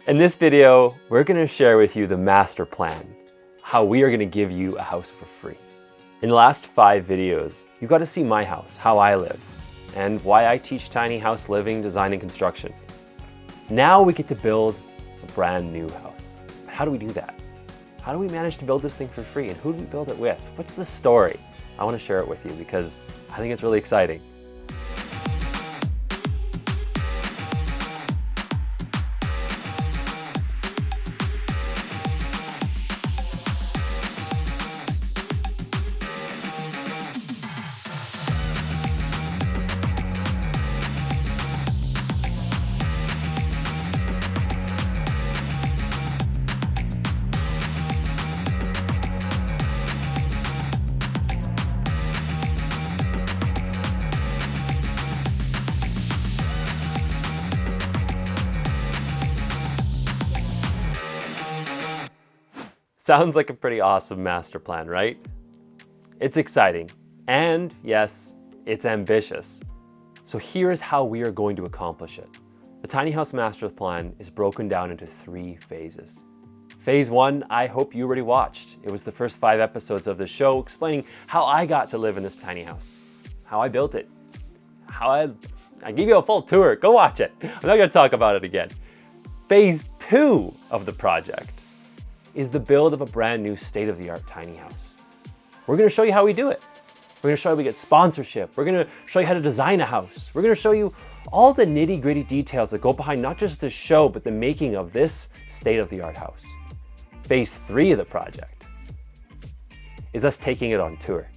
In this video, we're going to share with you the master plan, how we are going to give you a house for free. In the last 5 videos, you got to see my house, how I live, and why I teach tiny house living, design, and construction. Now we get to build a brand new house. How do we do that? How do we manage to build this thing for free, and who do we build it with? What's the story? I want to share it with you because I think it's really exciting. Sounds like a pretty awesome master plan, right? It's exciting, and yes, it's ambitious. So here's how we are going to accomplish it. The tiny house master plan is broken down into 3 phases. Phase 1, I hope you already watched. It was the first 5 episodes of the show explaining how I got to live in this tiny house, how I built it, how I gave you a full tour. Go watch it. I'm not gonna talk about it again. Phase 2 of the project is the build of a brand new state-of-the-art tiny house. We're gonna show you how we do it. We're gonna show you how we get sponsorship. We're gonna show you how to design a house. We're gonna show you all the nitty-gritty details that go behind not just the show, but the making of this state-of-the-art house. Phase 3 of the project is us taking it on tour.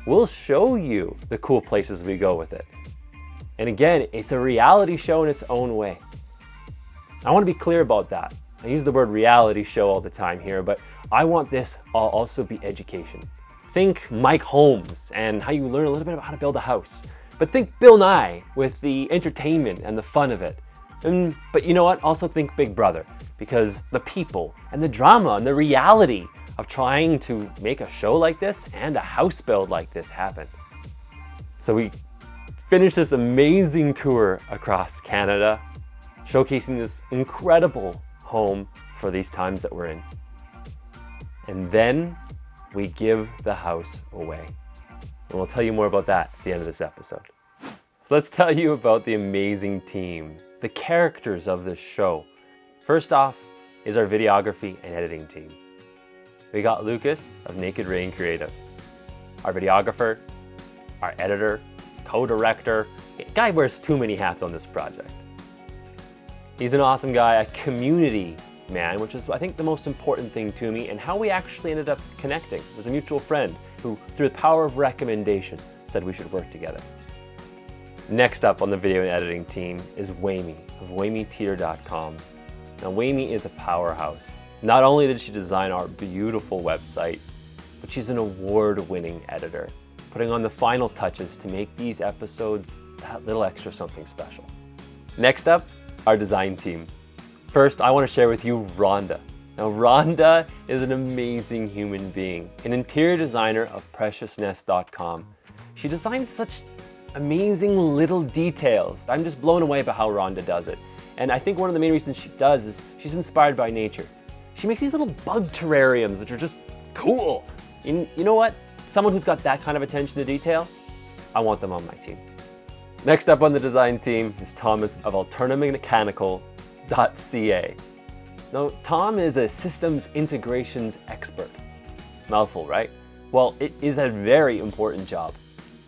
We'll show you the cool places we go with it. And again, it's a reality show in its own way. I wanna be clear about that. I use the word reality show all the time here, but I want this also be education. Think Mike Holmes and how you learn a little bit about how to build a house. But think Bill Nye with the entertainment and the fun of it. But you know what? Also think Big Brother, because the people and the drama and the reality of trying to make a show like this and a house build like this happen. So we finished this amazing tour across Canada, showcasing this incredible home for these times that we're in. And then we give the house away. And we'll tell you more about that at the end of this episode. So let's tell you about the amazing team, the characters of this show. First off is our videography and editing team. We got Lucas of Naked Rain Creative, our videographer, our editor, co-director. Guy wears too many hats on this project. He's an awesome guy, a community man, which is, I think, the most important thing to me, and how we actually ended up connecting. It was a mutual friend who, through the power of recommendation, said we should work together. Next up on the video and editing team is Wami of WamiTeeter.com. Now, Wami is a powerhouse. Not only did she design our beautiful website, but she's an award-winning editor, putting on the final touches to make these episodes that little extra something special. Next up, our design team. First, I want to share with you Rhonda. Now, Rhonda is an amazing human being, an interior designer of preciousnest.com. She designs such amazing little details. I'm just blown away by how Rhonda does it. And I think one of the main reasons she does is she's inspired by nature. She makes these little bug terrariums, which are just cool. You know what? Someone who's got that kind of attention to detail, I want them on my team. Next up on the design team is Thomas of alternamechanical.ca. Now, Tom is a systems integrations expert. Mouthful, right? Well, it is a very important job.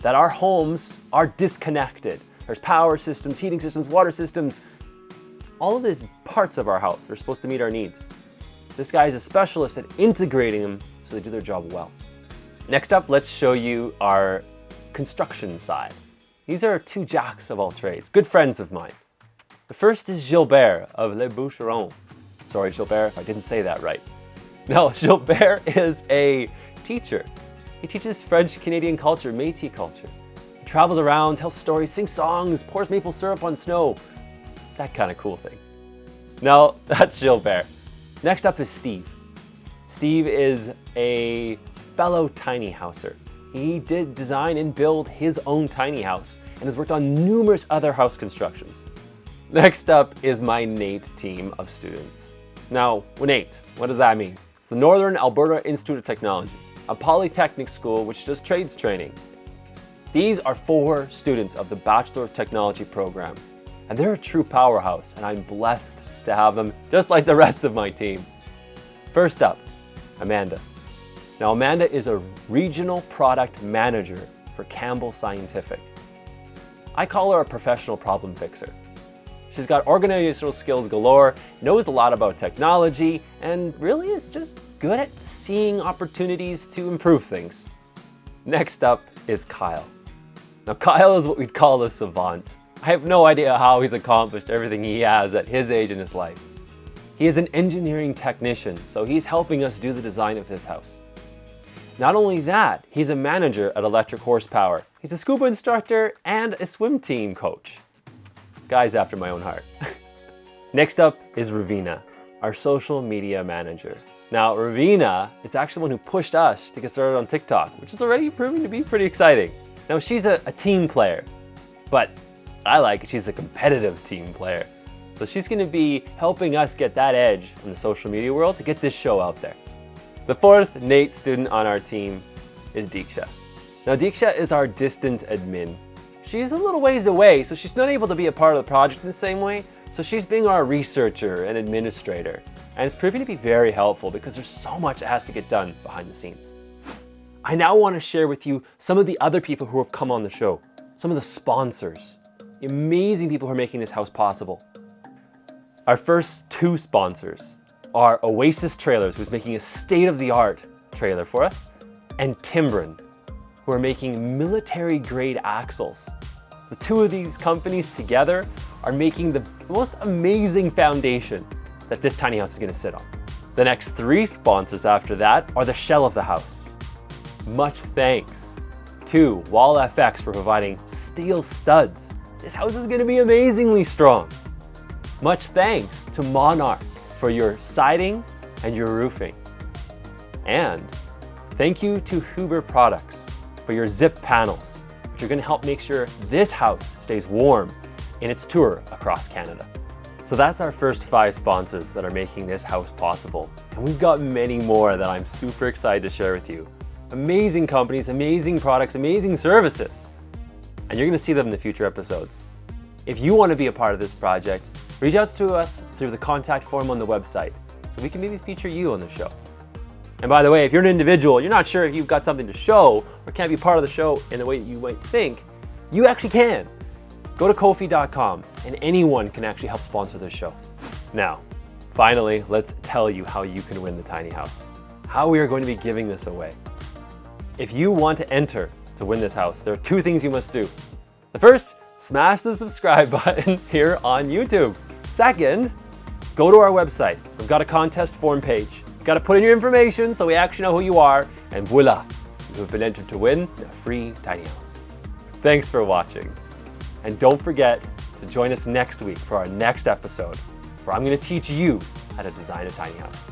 That our homes are disconnected. There's power systems, heating systems, water systems. All of these parts of our house are supposed to meet our needs. This guy is a specialist at integrating them so they do their job well. Next up, let's show you our construction side. These are 2 jacks of all trades, good friends of mine. The first is Gilbert of Les Boucherons. Sorry, Gilbert, if I didn't say that right. No, Gilbert is a teacher. He teaches French-Canadian culture, Métis culture. He travels around, tells stories, sings songs, pours maple syrup on snow. That kind of cool thing. No, that's Gilbert. Next up is Steve. Steve is a fellow tiny houser. He did design and build his own tiny house and has worked on numerous other house constructions. Next up is my NATE team of students. Now, NATE, what does that mean? It's the Northern Alberta Institute of Technology, a polytechnic school which does trades training. These are 4 students of the Bachelor of Technology program, and they're a true powerhouse, and I'm blessed to have them just like the rest of my team. First up, Amanda. Now, Amanda is a regional product manager for Campbell Scientific. I call her a professional problem fixer. She's got organizational skills galore, knows a lot about technology, and really is just good at seeing opportunities to improve things. Next up is Kyle. Now, Kyle is what we'd call a savant. I have no idea how he's accomplished everything he has at his age in his life. He is an engineering technician, so he's helping us do the design of this house. Not only that, he's a manager at Electric Horsepower. He's a scuba instructor and a swim team coach. Guys after my own heart. Next up is Ravina, our social media manager. Now, Ravina is actually the one who pushed us to get started on TikTok, which is already proving to be pretty exciting. Now, she's a team player, but I like it, she's a competitive team player. So she's gonna be helping us get that edge in the social media world to get this show out there. The 4th NATE student on our team is Diksha. Now, Diksha is our distant admin. She's a little ways away, so she's not able to be a part of the project in the same way, so she's being our researcher and administrator. And it's proving to be very helpful because there's so much that has to get done behind the scenes. I now want to share with you some of the other people who have come on the show, some of the sponsors, the amazing people who are making this house possible. Our first 2 sponsors are Oasis Trailers, who's making a state-of-the-art trailer for us, and Timbren, who are making military-grade axles. The 2 of these companies together are making the most amazing foundation that this tiny house is going to sit on. The next 3 sponsors after that are the shell of the house. Much thanks to Wall FX for providing steel studs. This house is going to be amazingly strong. Much thanks to Monarch for your siding and your roofing. And thank you to Huber Products for your zip panels, which are going to help make sure this house stays warm in its tour across Canada. So that's our first 5 sponsors that are making this house possible. And we've got many more that I'm super excited to share with you. Amazing companies, amazing products, amazing services. And you're going to see them in the future episodes. If you want to be a part of this project, reach out to us through the contact form on the website so we can maybe feature you on the show. And by the way, if you're an individual, you're not sure if you've got something to show or can't be part of the show in the way that you might think, you actually can. Go to Ko-fi.com and anyone can actually help sponsor this show. Now, finally, let's tell you how you can win the tiny house, how we are going to be giving this away. If you want to enter to win this house, there are 2 things you must do. The first, smash the subscribe button here on YouTube. Second, go to our website. We've got a contest form page. You've got to put in your information so we actually know who you are, and voila, you have been entered to win a free tiny house. Thanks for watching. And don't forget to join us next week for our next episode, where I'm going to teach you how to design a tiny house.